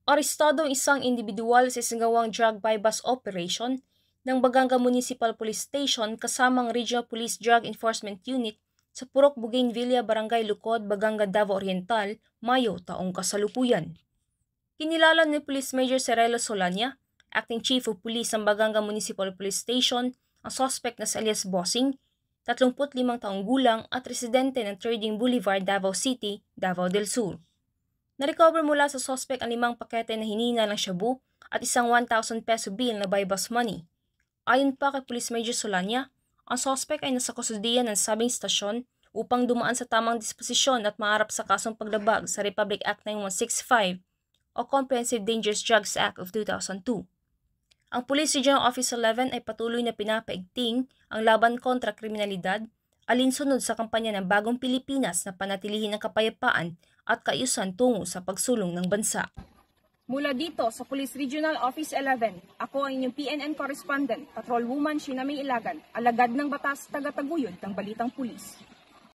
Arestado ang isang individual sa isinagawang drug bypass operation ng Baganga Municipal Police Station kasamang Regional Police Drug Enforcement Unit sa Purok Bougainvillea, Barangay Lucod, Baganga, Davao Oriental, Mayo taong kasalukuyan. Kinilala ni Police Major Cirelo Solania, Acting Chief of Police ng Baganga Municipal Police Station, ang suspect na si alias Bossing, 35 taong gulang at residente ng Trading Boulevard, Davao City, Davao del Sur. Na-recover mula sa suspect ang 5 pakete na hinina ng shabu at isang 1,000 peso bill na bypass money. Ayon pa kay Police Major Solania, ang suspect ay nasa kustudiya ng sabing stasyon upang dumaan sa tamang disposisyon at maharap sa kasong paglabag sa Republic Act 9165 o Comprehensive Dangerous Drugs Act of 2002. Ang Police Regional Office 11 ay patuloy na pinapaigting ang laban kontra kriminalidad, alinsunod sa kampanya ng Bagong Pilipinas na panatilihin ang kapayapaan at kaayusan tungo sa pagsulong ng bansa. Mula dito sa Police Regional Office 11, ako ang inyong PNN correspondent, Patrolwoman Shinami Ilagan, alagad ng batas taga-taguyod ng Balitang Pulis.